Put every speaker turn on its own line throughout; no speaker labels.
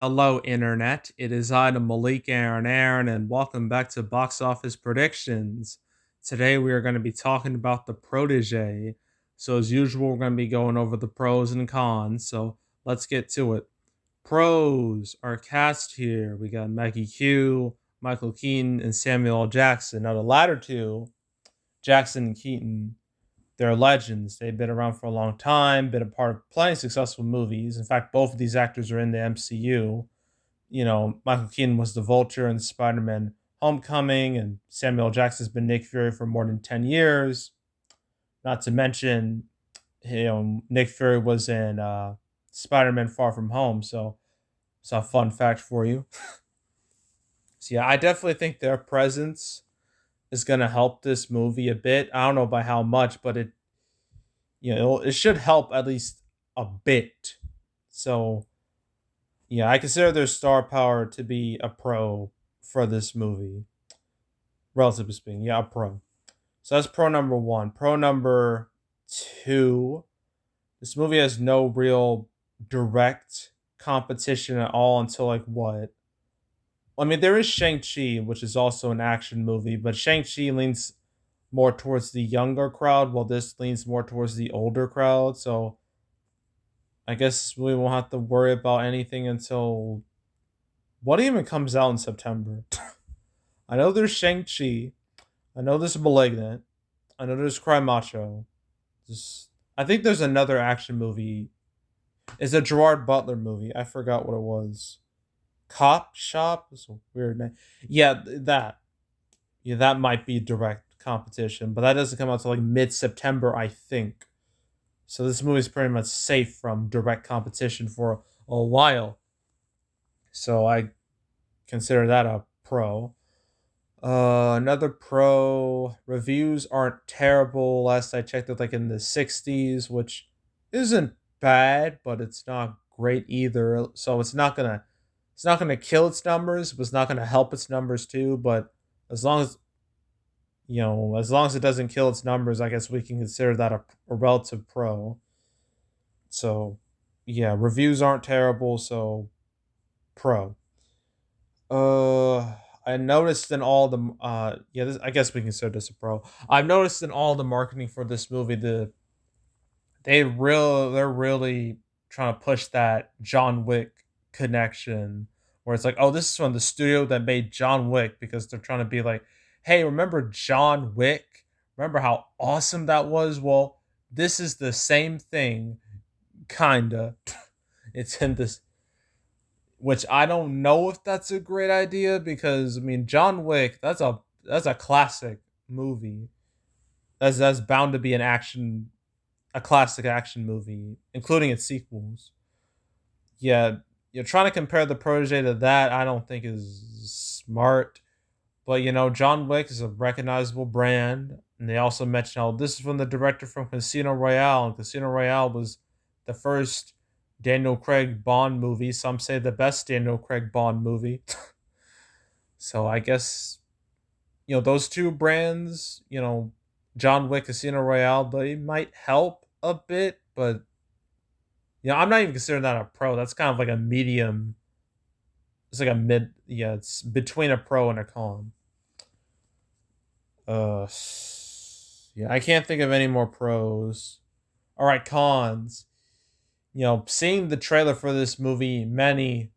Hello, Internet. It is I, the Malik Aaron, and welcome back to Box Office Predictions. Today, we are going to be talking about the Protégé. So, as usual, we're going to be going over the pros and cons. So, let's get to it. Pros, our cast here. We got Maggie Q, Michael Keaton, and Samuel L. Jackson. Now, the latter two, Jackson and Keaton, they're legends. They've been around for a long time, been a part of plenty of successful movies. In fact, both of these actors are in the MCU. Michael Keaton was the Vulture in Spider-Man Homecoming, and Samuel L. Jackson's been Nick Fury for more than 10 years. Not to mention, Nick Fury was in Spider-Man Far From Home, so it's a fun fact for you. So yeah, I definitely think their presence is going to help this movie a bit. I don't know by how much, but it should help at least a bit. So yeah, I consider their star power to be a pro for this movie, relatively speaking. Yeah, a pro. So that's pro number one. Pro number two, this movie has no real direct competition at all until like what? I mean, there is Shang-Chi, which is also an action movie, but Shang-Chi leans more towards the younger crowd, while this leans more towards the older crowd. So I guess we won't have to worry about anything until what even comes out in September. I know there's Shang-Chi. I know there's Malignant. I know there's Cry Macho. I think there's another action movie. It's a Gerard Butler movie. I forgot what it was. Cop Shop? It's a weird name. Yeah, that. Yeah, that might be direct competition, but that doesn't come out till like mid-September, I think. So this movie's pretty much safe from direct competition for a while. So I consider that a pro. Another pro, reviews aren't terrible. Last I checked, it like in the 60s, which isn't bad, but it's not great either. So it's not gonna kill its numbers, but it's not gonna help its numbers too. But as long as as it doesn't kill its numbers, I guess we can consider that a relative pro. So yeah, reviews aren't terrible, so pro. I noticed in all the I guess we consider this a pro. I've noticed in all the marketing for this movie, they're really trying to push that John Wick connection, where it's like, oh, this is from the studio that made John Wick, because they're trying to be like, hey, remember John Wick? Remember how awesome that was? Well, this is the same thing, kinda. It's in this, which I don't know if that's a great idea, because I mean John Wick, that's a classic movie. That's bound to be a classic action movie, including its sequels. Yeah, you're trying to compare the Protege to that, I don't think is smart. But John Wick is a recognizable brand, and they also mention how this is from the director from Casino Royale, and Casino Royale was the first Daniel Craig Bond movie. Some say the best Daniel Craig Bond movie. So I guess those two brands, John Wick, Casino Royale, they might help a bit, but I'm not even considering that a pro. That's kind of like a medium. It's like a mid. Yeah, it's between a pro and a con. Uh, yeah, I can't think of any more pros. All right, cons. Seeing the trailer for this movie many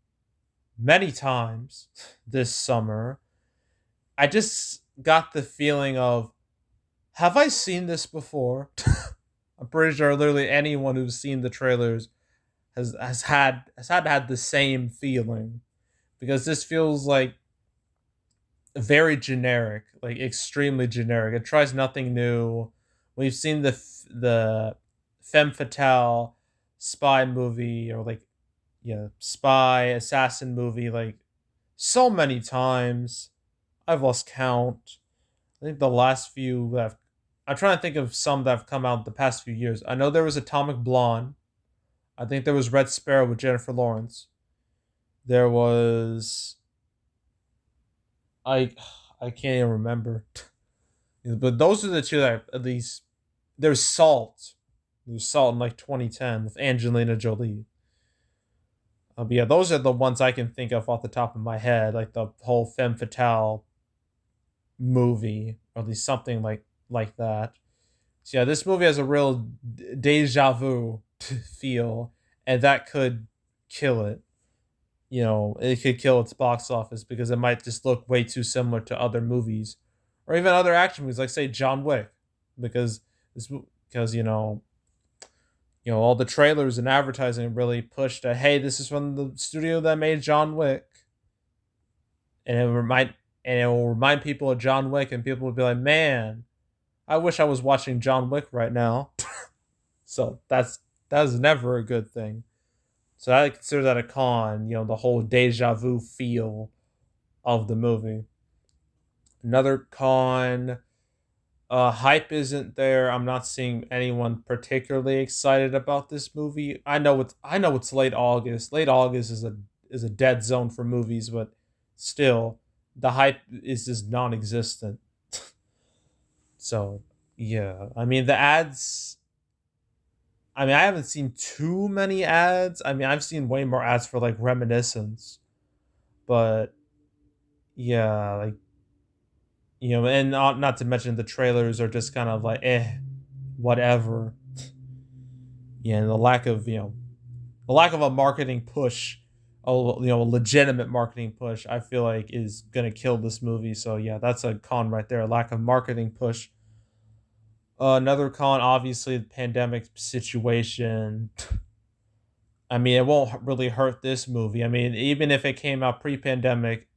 times this summer, I just got the feeling of, have I seen this before? I'm pretty sure literally anyone who's seen the trailers has had the same feeling, because this feels like very generic, like extremely generic. It tries nothing new. We've seen the femme fatale spy movie, or like, yeah, spy assassin movie, like so many times. I've lost count. I think the last few that I'm trying to think of some that have come out the past few years. I know there was Atomic Blonde. I think there was Red Sparrow with Jennifer Lawrence. There was, I I can't even remember. But those are the two that at least, there's Salt. There's Salt in like 2010 with Angelina Jolie. But yeah, those are the ones I can think of off the top of my head, like the whole femme fatale movie, or at least something like that. So yeah, this movie has a real deja vu feel, and that could kill it. It could kill its box office because it might just look way too similar to other movies, or even other action movies, like say John Wick, because this because all the trailers and advertising really pushed a hey, this is from the studio that made John Wick, and it will remind people of John Wick, and people will be like, man, I wish I was watching John Wick right now. So that's never a good thing. So I consider that a con. The whole deja vu feel of the movie. Another con, hype isn't there. I'm not seeing anyone particularly excited about this movie. I know it's late August. Late August is a dead zone for movies, but still, the hype is just non-existent. So yeah, I mean the ads. I mean, I haven't seen too many ads. I mean, I've seen way more ads for like Reminiscence, but yeah, like and not to mention the trailers are just kind of like whatever. Yeah, and the lack of a marketing push, a legitimate marketing push, I feel like is gonna kill this movie. So yeah, that's a con right there. A lack of marketing push. Another con, obviously, the pandemic situation. I mean, it won't really hurt this movie. I mean, even if it came out pre-pandemic,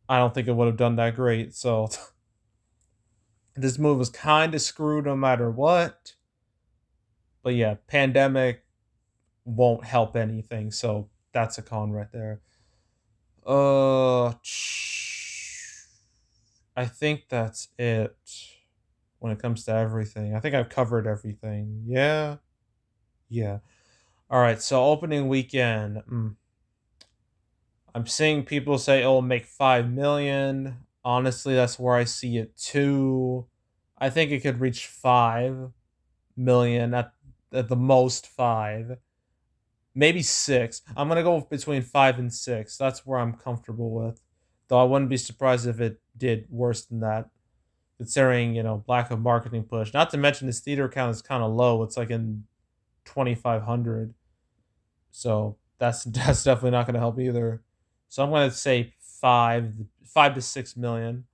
I don't think it would have done that great. So this movie was kind of screwed no matter what. But yeah, pandemic won't help anything. So that's a con right there. Uh, I think that's it when it comes to everything. I think I've covered everything. Yeah, yeah. All right. So opening weekend. I'm seeing people say it'll make 5 million. Honestly, that's where I see it too. I think it could reach 5 million at the most five, maybe six. I'm gonna go between 5 and 6. That's where I'm comfortable with. Though I wouldn't be surprised if it did worse than that, considering lack of marketing push. Not to mention this theater count is kind of low. It's like in 2,500. So that's definitely not going to help either. So I'm going to say 5 to 6 million,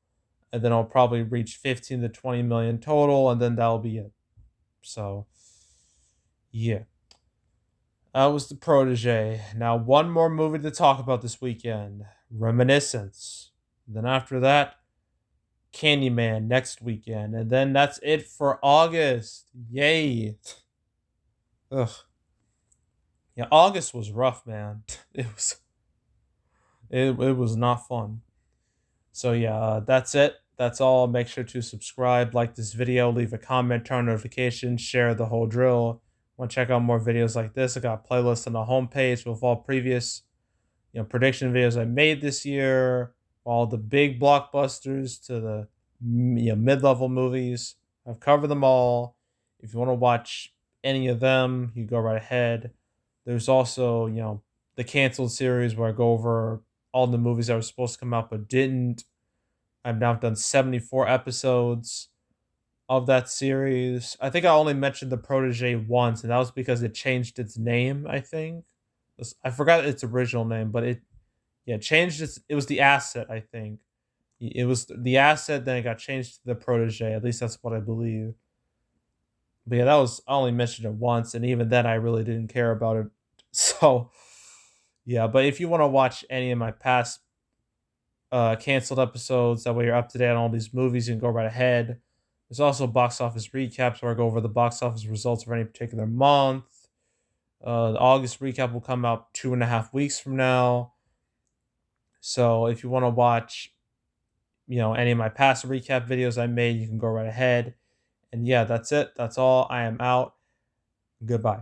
and then I'll probably reach 15 to 20 million total, and then that'll be it. So yeah, that was the Protege. Now one more movie to talk about this weekend, Reminiscence. Then after that, Candyman next weekend, and then that's it for August. Yay! Ugh. Yeah, August was rough, man. It was not fun. So yeah, that's it. That's all. Make sure to subscribe, like this video, leave a comment, turn on notifications, share the whole drill. Want to check out more videos like this? I got playlists on the homepage with all previous, prediction videos I made this year, all the big blockbusters to the mid-level movies. I've covered them all. If you want to watch any of them, you go right ahead. There's also, the canceled series where I go over all the movies that were supposed to come out but didn't. I've now done 74 episodes of that series. I think I only mentioned the Protege once, and that was because it changed its name, I think. I forgot its original name, but it changed its, it was the asset, I think. It was the asset, then it got changed to the Protege. At least that's what I believe. But yeah, I only mentioned it once, and even then I really didn't care about it. So yeah, but if you want to watch any of my past canceled episodes, that way you're up to date on all these movies, you can go right ahead. There's also box office recaps where I go over the box office results for any particular month. The August recap will come out 2.5 weeks from now. So if you want to watch, any of my past recap videos I made, you can go right ahead. And yeah, that's it. That's all. I am out. Goodbye.